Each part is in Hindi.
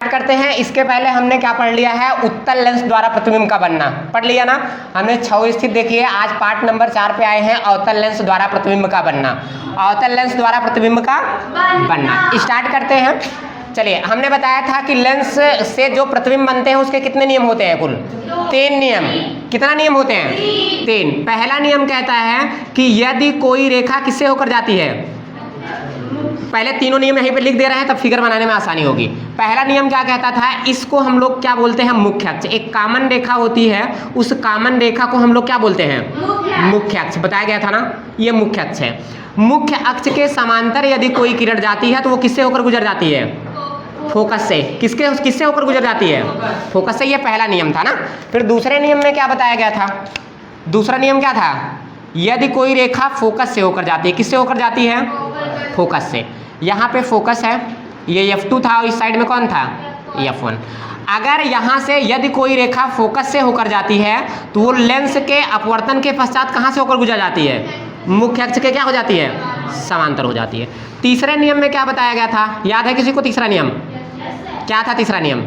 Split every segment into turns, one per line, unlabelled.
करते हैं। इसके पहले हमने क्या पढ़ लिया है, उत्तल लेंस द्वारा प्रतिबिंब का बनना पढ़ लिया ना हमने। 6 स्थिति देखी है। आज पार्ट नंबर 4 पे आए हैं, अवतल लेंस द्वारा प्रतिबिंब का बनना। अवतल लेंस द्वारा प्रतिबिंब का बनना स्टार्ट करते हैं। चलिए, हमने बताया था कि लेंस से जो प्रतिबिंब बनते हैं उसके कितने नियम होते हैं, कुल 3 नियम। कितना नियम होते हैं? 3। पहला नियम कहता है कि यदि कोई रेखा किससे होकर जाती है, पहले तीनों नियम यहीं पे लिख दे रहे हैं तब फिगर बनाने में आसानी होगी। पहला नियम क्या कहता था, इसको हम लोग क्या बोलते हैं, मुख्य अक्ष। एक कॉमन रेखा होती है, उस कॉमन रेखा को हम लोग क्या बोलते हैं, मुख्य अक्ष। बताया गया था ना, ये मुख्य अक्ष है। मुख्य अक्ष के समांतर यदि कोई किरण जाती है तो वो किससे होकर गुजर जाती है, फोकस से। किससे होकर गुजर जाती है, फोकस से। ये पहला नियम था ना। फिर दूसरे नियम में क्या बताया गया था, दूसरा नियम क्या था, यदि कोई रेखा फोकस से होकर जाती है, किससे होकर जाती है, फोकस से। यहाँ पे फोकस है, ये F2 था और इस साइड में कौन था, F1। अगर यहाँ से यदि कोई रेखा फोकस से होकर जाती है तो वो लेंस के अपवर्तन के पश्चात कहाँ से होकर गुजर जाती है, मुख्य अक्ष के क्या हो जाती है, समांतर हो जाती है। तीसरे नियम में क्या बताया गया था, याद है किसी को तीसरा नियम? क्या था तीसरा नियम?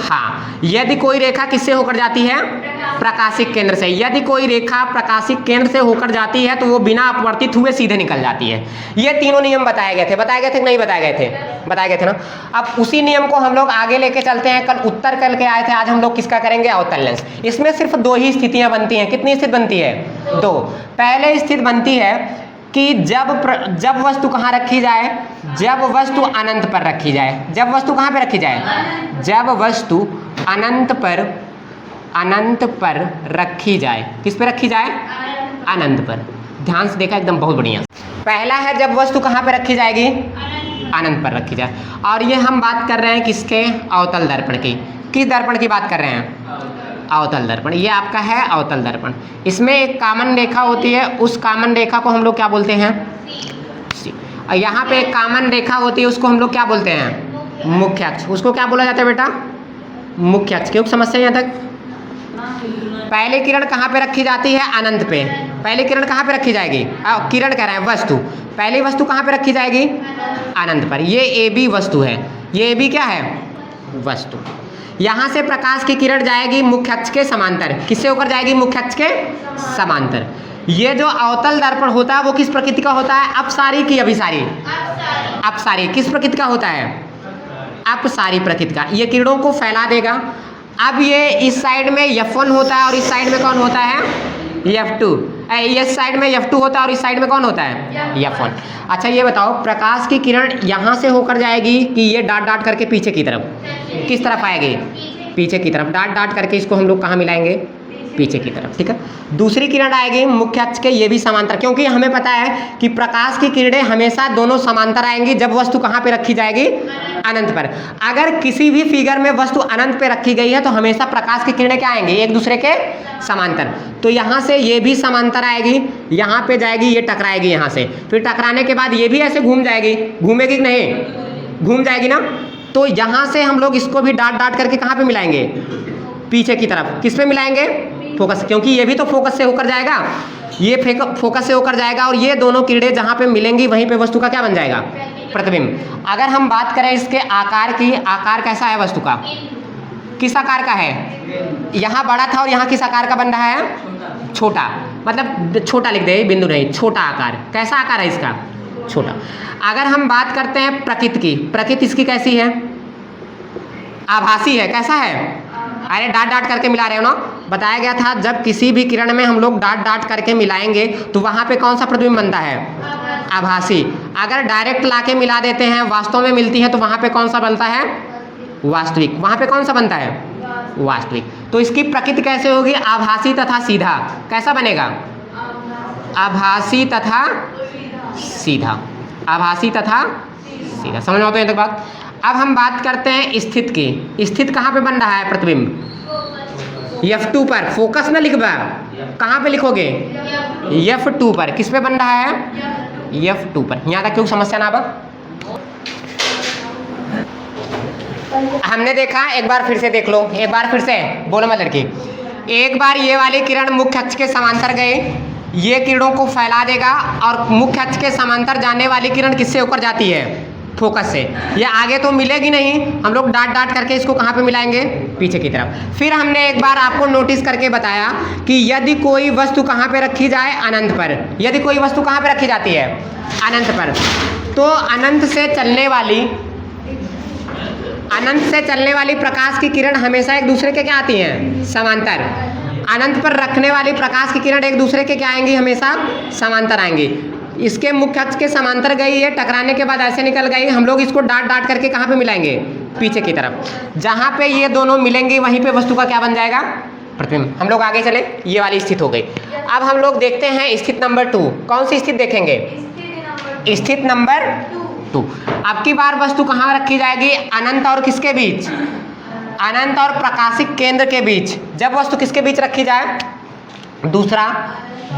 हाँ, यदि कोई रेखा किससे होकर जाती है, प्रकाशिक केंद्र से। यदि कोई रेखा प्रकाशिक केंद्र से होकर जाती है तो वो बिना अपवर्तित हुए सीधे निकल जाती है। ये तीनों नियम बताए गए थे। बताए गए थे नहीं बताए गए थे? बताए गए थे ना। अब उसी नियम को हम लोग आगे लेके चलते हैं। कल उत्तर करके आए थे, आज हम लोग किसका करेंगे, अवतल लेंस। इसमें सिर्फ 2 ही स्थितियां बनती हैं। कितनी स्थिति बनती है, 2। पहले स्थिति बनती है कि जब वस्तु कहाँ रखी जाए, जब वस्तु अनंत पर रखी जाए। जब वस्तु कहाँ पे रखी जाए, जब वस्तु अनंत पर रखी जाए। किस पे रखी जाए, अनंत पर। ध्यान से देखा, एकदम बहुत बढ़िया। पहला है जब वस्तु कहाँ पे रखी जाएगी, अनंत पर रखी जाए। और ये हम बात कर रहे हैं किसके, अवतल दर्पण की। किस दर्पण की बात कर रहे हैं, अवतल दर्पण। ये आपका है अवतल दर्पण। इसमें एक कॉमन रेखा होती है, उस कॉमन रेखा को हम लोग क्या बोलते हैं, और यहाँ पे एक कॉमन रेखा होती है, उसको हम लोग क्या बोलते हैं, मुख्य अक्ष। उसको क्या बोला जाता है बेटा, मुख्य अक्ष। क्यों समस्या यहाँ तक? पहली किरण कहाँ पे रखी जाती है, अनंत पे। पहली किरण कहाँ पे रखी जाएगी, किरण कह रहे हैं, वस्तु। पहली वस्तु कहाँ पे रखी जाएगी, अनंत पर। ये AB वस्तु है, ये AB क्या है, वस्तु। यहाँ से प्रकाश की किरण जाएगी मुख्य अक्ष के समांतर। किससे होकर जाएगी, मुख्य अक्ष के समांतर। ये जो अवतल दर्पण होता है वो किस प्रकृति का होता है, अपसारी की अभिसारी? अपसारी। किस प्रकृति का होता है, अपसारी प्रकृति का। ये किरणों को फैला देगा। अब ये इस साइड में F1 होता है और इस साइड में कौन होता है, F2। इस साइड में F2 होता है और इस साइड में कौन होता है, F1। अच्छा ये बताओ, प्रकाश की किरण यहाँ से होकर जाएगी कि ये डाट डाट करके पीछे की तरफ, किस तरफ आएगी, पीछे की तरफ। डाट डाट करके इसको हम लोग कहाँ मिलाएंगे, पीछे की तरफ। ठीक है। दूसरी किरण आएगी मुख्य अक्ष के, ये भी समांतर, क्योंकि हमें पता है कि प्रकाश की किरणें हमेशा दोनों समांतर आएंगी जब वस्तु कहाँ पे रखी जाएगी, अनंत पर। अगर किसी भी फिगर में वस्तु अनंत पे रखी गई है तो हमेशा प्रकाश की किरणें क्या आएंगी, एक दूसरे के समांतर। तो यहाँ से ये भी समांतर आएगी, यहाँ पे जाएगी, ये टकराएगी यहाँ से। फिर टकराने के बाद ये भी ऐसे घूम जाएगी, घूमेगी कि नहीं, घूम जाएगी ना। तो यहाँ से हम लोग इसको भी डाट डाट करके कहाँ पे मिलाएंगे, पीछे की तरफ। किस पे मिलाएंगे, फोकस, क्योंकि ये भी तो फोकस से होकर जाएगा, ये फोकस से होकर जाएगा। और ये दोनों किरणें जहाँ पे मिलेंगी वहीं पे वस्तु का क्या बन जाएगा, प्रतिबिंब। अगर हम बात करें इसके आकार की, आकार कैसा है वस्तु का, किस आकार का है, यहाँ बड़ा था और यहाँ किस आकार का बन रहा है, छोटा। मतलब छोटा लिख दे, बिंदु नहीं, छोटा आकार। कैसा आकार है इसका, छोटा। अगर हम बात करते हैं प्रकृति की, प्रकृति इसकी कैसी है, आभासी है। कैसा है, अरे डाट डाट करके मिला रहे हो ना। बताया गया था जब किसी भी किरण में हम लोग डाट डाट करके मिलाएंगे तो वहाँ पे कौन सा प्रतिबिंब बनता है, आभासी। अगर डायरेक्ट लाके मिला देते हैं, वास्तव में मिलती है, तो वहाँ पे कौन सा बनता है, वास्तविक। वहाँ पे कौन सा बनता है, वास्तविक। तो इसकी प्रकृति कैसे होगी, आभासी तथा सीधा। कैसा बनेगा, आभासी तथा सीधा, आभासी तथा सीधा। समझ में आता है तक बात। अब हम बात करते हैं स्थित की। स्थित कहाँ पे बन रहा है प्रतिबिंब, F2 पर। फोकस ना लिखवा, कहाँ पे लिखोगे, F2 पर। किस पे बन रहा है, F2 पर। यहाँ तक क्यों समस्या ना। अब हमने देखा, एक बार फिर से देख लो, एक बार फिर से बोलो मैं लड़की। एक बार ये वाली किरण मुख्य अक्ष के समांतर गई, ये किरणों को फैला देगा और मुख्य अक्ष के समांतर जाने वाली किरण किससे होकर जाती है? फोकस से। ये आगे तो मिलेगी नहीं, हम लोग डाट डाट करके इसको कहाँ पे मिलाएंगे? पीछे की तरफ। फिर हमने एक बार आपको नोटिस करके बताया कि यदि कोई वस्तु कहाँ पे रखी जाए? अनंत पर। यदि कोई वस्तु कहाँ पे रखी जाती है? अनंत पर। तो अनंत से चलने वाली प्रकाश की किरण हमेशा एक दूसरे के क्या आती हैं? समांतर। अनंत पर रखने वाली प्रकाश की किरण एक दूसरे के क्या आएंगी? हमेशा समांतर आएंगी। इसके मुख्य अक्ष के समांतर गई है, टकराने के बाद ऐसे निकल गई, हम लोग इसको डाट डाट करके कहाँ पे मिलाएंगे? पीछे की तरफ। जहाँ पे ये दोनों मिलेंगे वहीं पे वस्तु का क्या बन जाएगा? प्रतिबिंब। हम लोग आगे चले, ये वाली स्थिति हो गई। अब हम लोग देखते हैं स्थिति नंबर 2। कौन सी स्थिति देखेंगे? स्थिति नंबर 2। अब की बार वस्तु कहाँ रखी जाएगी? अनंत और किसके बीच? अनंत और प्रकाशिक केंद्र के बीच। जब वस्तु किसके बीच रखी जाए? दूसरा,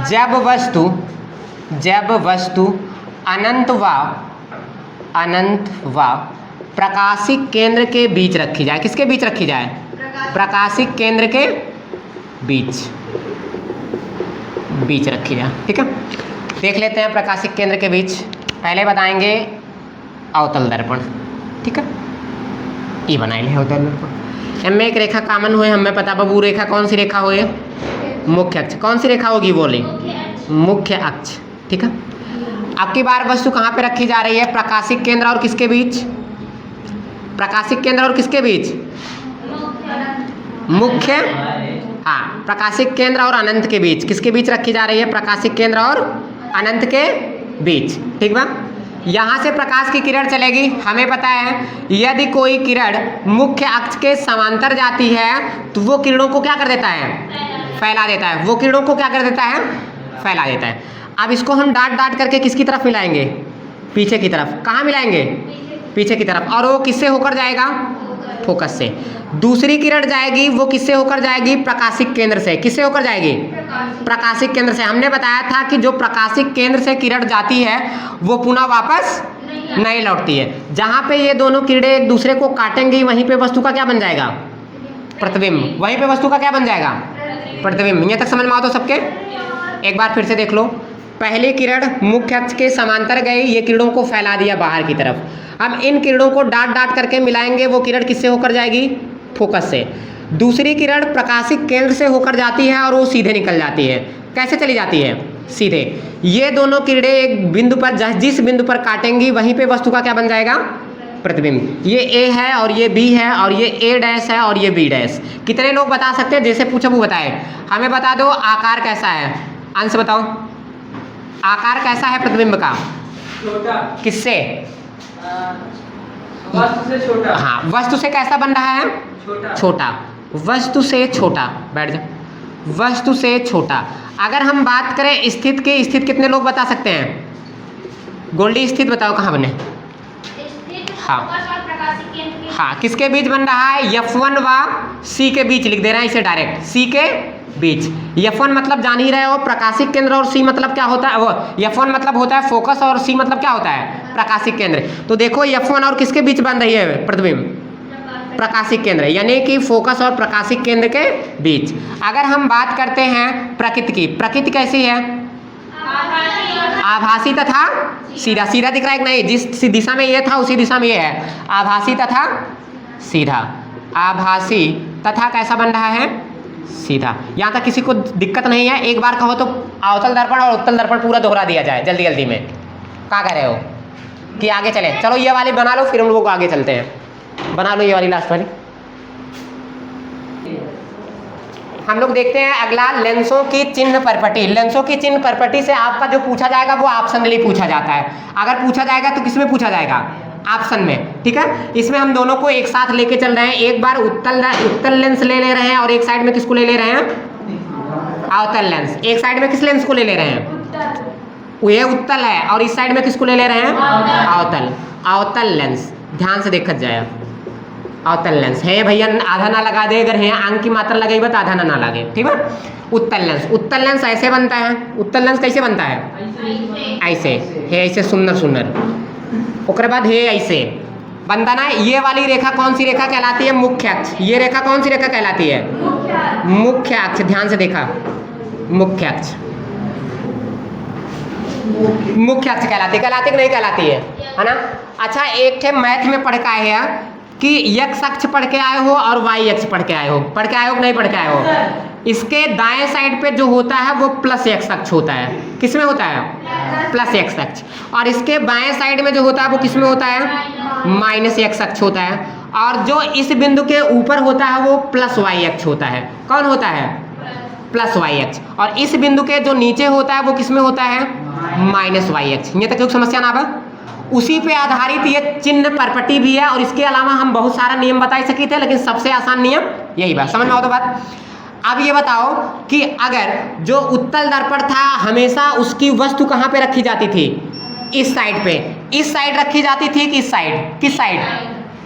जब वस्तु अनंत व प्रकाशिक केंद्र के बीच रखी जाए। किसके बीच रखी जाए? प्रकाशिक केंद्र के बीच रखी जाए। ठीक है, देख लेते हैं प्रकाशिक केंद्र के बीच। पहले बताएंगे अवतल दर्पण। ठीक है, ये बनाए ले अवतल दर्पण। एम में एक रेखा कॉमन हुए, हमें पता बाबू रेखा कौन सी रेखा हुए? मुख्य अक्ष। कौन सी रेखा होगी? बोले मुख्य अक्ष। ठीक है, अब की बार वस्तु कहाँ पे रखी जा रही है? प्रकाशिक केंद्र और किसके बीच? प्रकाशिक केंद्र और किसके बीच? मुख्य, हाँ, प्रकाशिक केंद्र और अनंत के बीच। किसके बीच रखी जा रही है? प्रकाशिक केंद्र और अनंत के बीच। ठीक बा, यहाँ से प्रकाश की किरण चलेगी। हमें पता है यदि कोई किरण मुख्य अक्ष के समांतर जाती है तो वो किरणों को क्या कर देता है? फैला देता है। वो किरणों को क्या कर देता है? फैला देता है। अब इसको हम डाट डाट करके किसकी तरफ मिलाएंगे? पीछे की तरफ। कहाँ मिलाएंगे? पीछे की तरफ। और वो किससे होकर जाएगा? फोकस से। दूसरी किरण जाएगी, वो किससे होकर जाएगी? प्रकाशिक केंद्र से। किससे होकर जाएगी? प्रकाशिक केंद्र से। हमने बताया था कि जो प्रकाशिक केंद्र से किरण जाती है वो पुनः वापस नहीं लौटती है। जहाँ पे ये दोनों किरणें एक दूसरे को काटेंगी वहीं पे वस्तु का क्या बन जाएगा? प्रतिबिंब। वहीं पे वस्तु का क्या बन जाएगा? प्रतिबिंब। यहाँ तक समझ में आओ तो सबके? एक बार फिर से देख लो। पहली किरण मुख्य अक्ष के समांतर गई, ये किरणों को फैला दिया बाहर की तरफ। अब इन किरणों को डाट डाट करके मिलाएंगे, वो किरण किससे होकर जाएगी? फोकस से। दूसरी किरण प्रकाशिक केंद्र से होकर जाती है और वो सीधे निकल जाती है। कैसे चली जाती है? सीधे। ये दोनों किरणें एक बिंदु पर, जिस बिंदु पर काटेंगी वहीं पे वस्तु का क्या बन जाएगा? प्रतिबिंब। ये ए है और ये बी है और ये ए डैश है और ये बी डैश। कितने लोग बता सकते हैं? जैसे पूछा वो बताए। हमें बता दो आकार कैसा है? अंश बताओ, आकार कैसा है प्रतिबिंब का?
छोटा।
किससे?
वस्तु से छोटा।
हाँ, वस्तु से कैसा बन रहा है? छोटा। वस्तु से छोटा। बैठ जा। वस्तु से छोटा। अगर हम बात करें स्थित की, स्थित कितने लोग बता सकते हैं? गोल्डी स्थित बताओ कहाँ बने? हाँ, किसके बीच बन रहा है? F1 व C के बीच लिख दे रहे हैं इसे डायरेक्ट। C के बीच। F1 मतलब जान ही रहे हो प्रकाशिक केंद्र, और C मतलब क्या होता है? वो F1 मतलब होता है फोकस और C मतलब क्या होता है? प्रकाशिक केंद्र। तो देखो F1 और किसके बीच बन रही है प्रतिबिंब? प्रकाशिक केंद्र, यानी कि फोकस और प्रकाशिक केंद्र के बीच। अगर हम बात करते हैं प्रकृति की, प्रकृति कैसी है? आभासी तथा सीधा। सीधा दिख रहा है कि नहीं? जिस दिशा में ये था उसी दिशा में ये है। आभासी तथा सीधा। आभासी तथा कैसा बन रहा है? सीधा। यहाँ तक किसी को दिक्कत नहीं है? एक बार कहो तो अवतल दर्पण और उत्तल दर्पण पूरा दोहरा दिया जाए जल्दी जल्दी में। क्या कह रहे हो कि आगे चले? चलो ये वाली बना लो, फिर हम लोग आगे चलते हैं। बना लो ये वाली लास्ट वाली। हम लोग देखते हैं अगला, लेंसों की चिन्ह परपटी। लेंसों की चिन्ह परपटी से आपका जो पूछा जाएगा वो ऑप्शनली पूछा जाता है। अगर पूछा जाएगा तो किसमें पूछा जाएगा? ऑप्शन में। ठीक है, इसमें हम दोनों को एक साथ लेके चल रहे हैं। एक बार उत्तल लेंस ले रहे हैं और एक साइड में किसको ले रहे हैं? अवतल लेंस। एक साइड में किस लेंस को ले रहे हैं? ये उत्तल है और इस साइड में किसको ले रहे हैं? अवतल। अवतल लेंस ध्यान से देखत जाए। अवतल लेंस है भैया, आधा ना लगा दे। अगर है अंक की मात्रा लगेगी तो आधा ना लगे। ठीक है। उत्तल लेंस। उत्तल लेंस ऐसे बनता है। उत्तल लेंस कैसे बनता है? ऐसे है, ऐसे सुंदर सुंदर। उसके बाद है ऐसे बनता ना। ये वाली रेखा कौन सी रेखा कहलाती है? मुख्य अक्ष। ये रेखा कौन सी रेखा कहलाती है? मुख्य अक्ष। ध्यान से देखा, मुख्य अक्ष। मुख्य अक्ष कहलाती है, कहलाती कि नहीं कहलाती है ना। अच्छा, एक थे मैथ में पढ़ के आए हैं कि x अक्ष पढ़ के आए हो और y अक्ष पढ़ के आए हो, पढ़ के आए हो कि नहीं पढ़ के आए हो। इसके दाएं साइड पे जो होता है वो प्लस x अक्ष होता है, किसमें होता है प्लस x अक्ष, और इसके बाएं साइड में जो होता है वो किसमें होता है माइनस x अक्ष होता है, और जो इस बिंदु के ऊपर होता है वो प्लस y अक्ष होता है। कौन होता है प्लस y अक्ष, और इस बिंदु के जो नीचे होता है वो किसमें होता है माइनस y अक्ष। ये तक कोई समस्या ना बा। उसी पे आधारित ये चिन्ह परपटी भी है, और इसके अलावा हम बहुत सारा नियम बता सके थे, लेकिन सबसे आसान नियम यही बात, समझ में आओ तो बात। अब ये बताओ कि अगर जो उत्तल दर्पण था हमेशा उसकी वस्तु कहाँ पे रखी जाती थी, इस साइड पे, इस साइड रखी जाती थी कि इस साइड, किस साइड,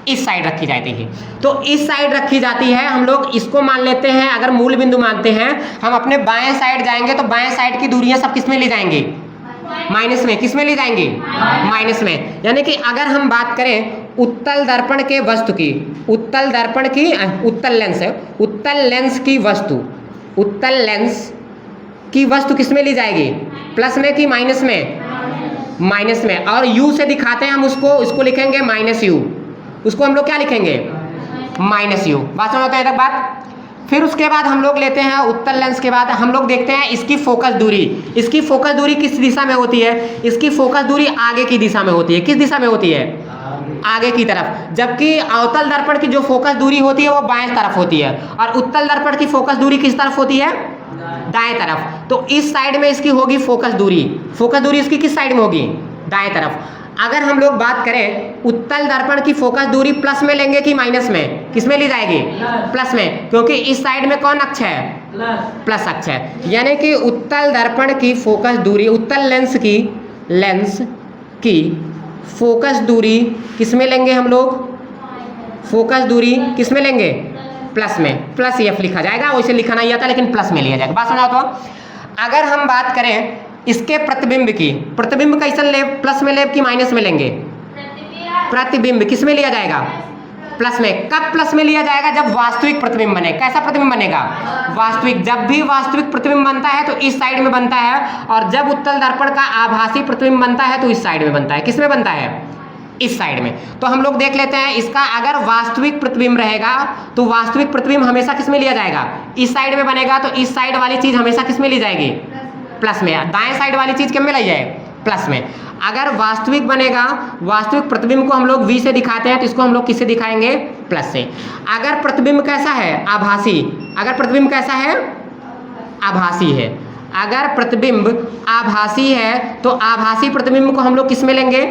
इस साइड रखी जाती है। तो इस साइड रखी जाती है, हम लोग इसको मान लेते हैं, अगर मूल बिंदु मानते हैं, हम अपने बाएं साइड जाएंगे तो बाएं साइड की दूरियां सब किस में ले जाएंगे माइनस में, किस में ले जाएंगे माइनस में। यानी कि अगर हम बात करें उत्तल दर्पण के वस्तु की, उत्तल दर्पण की, उत्तल लेंस है, उत्तल लेंस की वस्तु, उत्तल लेंस की वस्तु किस में ली जाएगी प्लस में कि माइनस में, माइनस में। और u से दिखाते हैं हम उसको लिखेंगे माइनस u, उसको हम लोग क्या लिखेंगे माइनस u। बात समझ होता है तक बात। फिर उसके बाद हम लोग लेते हैं उत्तल लेंस के बाद हम लोग देखते हैं इसकी फोकस दूरी, इसकी फोकस दूरी किस दिशा में होती है, इसकी फोकस दूरी आगे की दिशा में होती है। किस दिशा में होती है आगे की तरफ, जबकि अवतल दर्पण की जो फोकस दूरी होती है वो बाएं तरफ होती है, और उत्तल दर्पण की फोकस दूरी किस तरफ होती है दाएं तरफ। तो इस साइड में इसकी होगी फोकस दूरी, फोकस दूरी इसकी किस साइड में होगी दाएं तरफ। अगर हम लोग बात करें उत्तल दर्पण की फोकस दूरी प्लस में लेंगे कि माइनस में, किस में ली जाएगी प्लस में, क्योंकि इस साइड में कौन अक्ष है प्लस अक्ष है। यानी कि उत्तल दर्पण की फोकस दूरी, उत्तल लेंस की फोकस दूरी किस में लेंगे हम लोग, फोकस दूरी किस में लेंगे प्लस में, प्लस एफ लिखा जाएगा, वैसे लिखा नहीं आता लेकिन प्लस में लिया जाएगा। बात समझाओ तो। अगर हम बात करें इसके प्रतिबिंब की, प्रतिबिंब कैसे लेब, प्लस में लेब कि माइनस में लेंगे, प्रतिबिंब किस में लिया जाएगा प्लस में। कब प्लस में लिया जाएगा जब वास्तविक प्रतिबिंब बने। कैसा प्रतिबिंब बनेगा वास्तविक, जब भी वास्तविक प्रतिबिंब बनता है तो इस साइड में बनता है, और जब उत्तल दर्पण का आभासी प्रतिबिंब बनता है तो इस साइड में बनता है। किस में बनता है इस साइड में। तो हम लोग देख लेते हैं इसका, अगर वास्तविक प्रतिबिंब रहेगा तो वास्तविक प्रतिबिंब हमेशा किस में लिया जाएगा इस साइड में बनेगा, तो इस साइड वाली चीज हमेशा किस में ली जाएगी प्लस में, दाएं साइड वाली चीज किस में ली जाए प्लस में। अगर वास्तविक बनेगा, वास्तविक प्रतिबिंब को हम लोग v से दिखाते हैं तो इसको हम लोग किससे दिखाएंगे प्लस से। अगर प्रतिबिंब कैसा है आभासी, अगर प्रतिबिंब कैसा है आभासी है, अगर प्रतिबिंब आभासी है तो आभासी प्रतिबिंब को हम लोग किस में लेंगे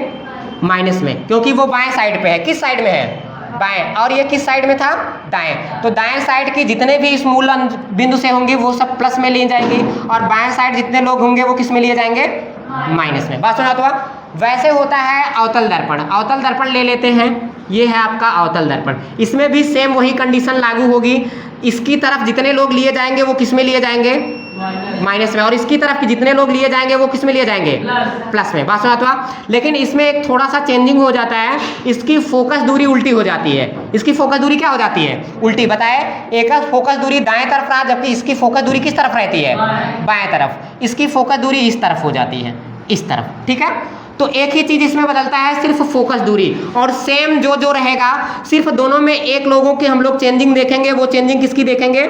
माइनस में, क्योंकि वो बाएं साइड पे है। किस साइड में है बाएं, और ये किस साइड में था दाएं। तो दाएं साइड की जितने भी इस मूल बिंदु से होंगे वो सब प्लस में लिए जाएंगे, और बाएं साइड जितने लोग होंगे वो किस में लिए जाएंगे माइनस में। बात सुना तो। वैसे होता है अवतल दर्पण, अवतल दर्पण ले लेते हैं, ये है आपका अवतल दर्पण। इसमें भी सेम वही कंडीशन लागू होगी, इसकी तरफ जितने लोग लिए जाएंगे वो किस में लिए जाएंगे माइनस में, और इसकी तरफ की जितने लोग लिए जाएंगे वो किस में लिए जाएंगे प्लस में। बात सुना तो। लेकिन इसमें एक थोड़ा सा चेंजिंग हो जाता है, इसकी फोकस दूरी उल्टी हो जाती है। इसकी फोकस दूरी क्या हो जाती है उल्टी। बताए, एक फोकस दूरी दाएं तरफ रहा, जबकि इसकी फोकस दूरी किस तरफ रहती है बाएं तरफ। इसकी फोकस दूरी इस तरफ हो जाती है, इस तरफ। ठीक है, तो एक ही चीज इसमें बदलता है, सिर्फ फोकस दूरी, और सेम जो रहेगा, सिर्फ दोनों में एक लोगों की हम लोग चेंजिंग देखेंगे। वो चेंजिंग किसकी देखेंगे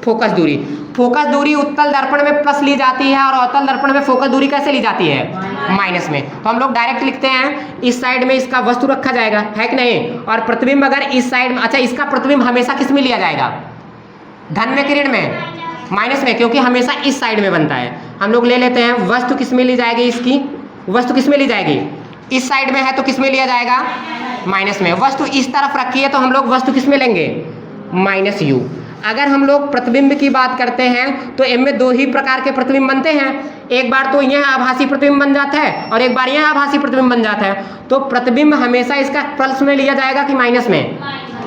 फोकस दूरी। फोकस दूरी उत्तल दर्पण में प्लस ली जाती है, और अवतल दर्पण में फोकस दूरी कैसे ली जाती है माइनस में। तो हम लोग डायरेक्ट लिखते हैं इस साइड में इसका वस्तु रखा जाएगा, है कि नहीं, और प्रतिबिंब अगर इस साइड में, अच्छा इसका प्रतिबिंब हमेशा किस में लिया जाएगा धन में कि ऋण में माइनस में, क्योंकि हमेशा इस साइड में बनता है। हम लोग ले लेते हैं वस्तु किस में ली जाएगी, इसकी वस्तु किस में ली जाएगी इस साइड में है तो किस में लिया जाएगा माइनस में। वस्तु इस तरफ रखी है तो हम लोग वस्तु किस में लेंगे माइनस u। अगर हम लोग प्रतिबिंब की बात करते हैं तो इनमें दो ही प्रकार के प्रतिबिंब बनते हैं, एक बार तो यह आभासी प्रतिबिंब बन जाता है और एक बार यह आभासी प्रतिबिंब बन जाता है। तो प्रतिबिंब हमेशा इसका प्लस में लिया जाएगा कि माइनस में,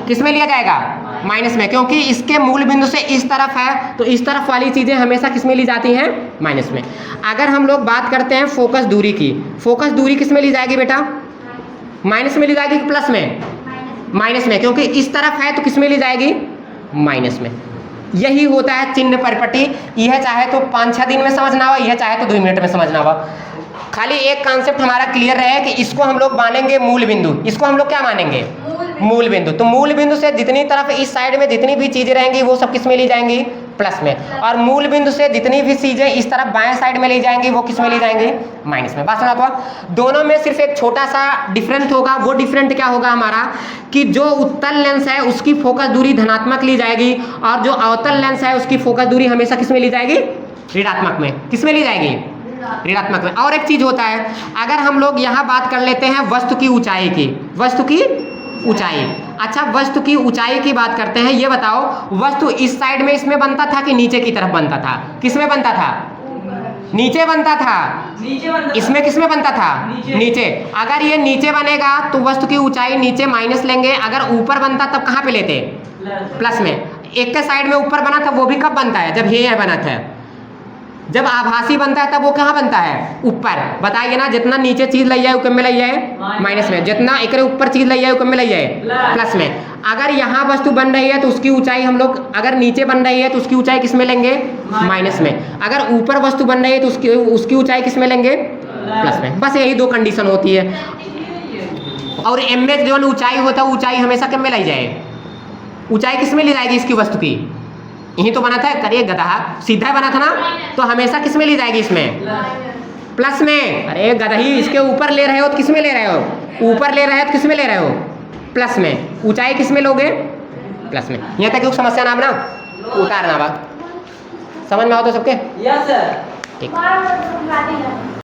किस में लिया जाएगा माइनस में, क्योंकि इसके मूल बिंदु से इस तरफ है तो इस तरफ वाली चीजें हमेशा किस में ली जाती हैं माइनस में। अगर हम लोग बात करते हैं फोकस दूरी की, फोकस दूरी किस में ली जाएगी बेटा माइनस में ली जाएगी कि प्लस में माइनस में, क्योंकि इस तरफ है तो किस में ली जाएगी माइनस में। यही होता है चिन्ह परिपटी। यह चाहे तो 5-6 दिन में समझना हुआ, यह चाहे तो 2 मिनट में समझना हुआ। खाली एक कॉन्सेप्ट हमारा क्लियर रहे कि इसको हम लोग मानेंगे मूल बिंदु, इसको हम लोग क्या मानेंगे, मूल बिंदु। तो मूल बिंदु से जितनी तरफ इस साइड में जितनी भी चीजें रहेंगी वो सब किस में ली जाएंगी, प्लस में, और मूल बिंदु से जितनी भी चीजें इस तरफ बाएं साइड में ली जाएंगी वो किस में ली जाएंगी, माइनस में। बात समझ आता है? दोनों में सिर्फ एक छोटा सा डिफरेंट होगा, वो डिफरेंट क्या होगा हमारा कि जो उत्तल लेंस है उसकी फोकस दूरी धनात्मक ली जाएगी और जो अवतल लेंस है उसकी फोकस दूरी हमेशा किस में ली जाएगी, ऋणात्मक में। किस में ली जाएगी, ऋणात्मक में। और एक चीज होता है, अगर हम लोग यहाँ बात कर लेते हैं वस्तु की ऊंचाई की, वस्तु की ऊंचाई, अच्छा वस्तु की ऊंचाई की बात करते हैं, ये बताओ वस्तु इस साइड में इसमें बनता था कि नीचे की तरफ बनता था, किस में बनता था, नीचे बनता था,
नीचे बनता था।
इसमें किस में बनता था, नीचे। अगर ये नीचे बनेगा तो वस्तु की ऊंचाई नीचे माइनस लेंगे, अगर ऊपर बनता तब कहाँ पे लेते, प्लस में। एक के साइड में ऊपर बना था वो भी कब बनता है, जब ये बना था। जब आभासी बनता है तब वो कहाँ बनता है, ऊपर। बताइए ना, जितना नीचे चीज ले जाए वो में ले जाए, माइनस में, जितना एक ऊपर चीज ले जाए वो में ले जाए, प्लस में। अगर यहाँ वस्तु बन रही है तो उसकी ऊंचाई हम लोग, अगर नीचे बन रही है तो उसकी ऊंचाई किस में लेंगे, माइनस में। अगर ऊपर वस्तु बन रही है तो उसकी ऊंचाई किस में लेंगे, प्लस में। बस यही दो कंडीशन होती है। और एम में जो ऊंचाई होता है ऊंचाई हमेशा किस में लाई जाए, ऊंचाई किस में ली जाएगी इसकी वस्तु की, यही तो बना था, करिए गधा, सीधा बना था ना, तो हमेशा किस में ली जाएगी, इसमें, प्लस में। अरे गधही, इसके ऊपर ले रहे हो तो किस में ले रहे हो, ऊपर ले रहे हो तो किस में ले रहे हो, प्लस में। ऊंचाई किस में लोगे, प्लस में। यहाँ तक समस्या नाम ना उतारना, बात समझ में आओ तो सबके,
यस सर।
ठीक।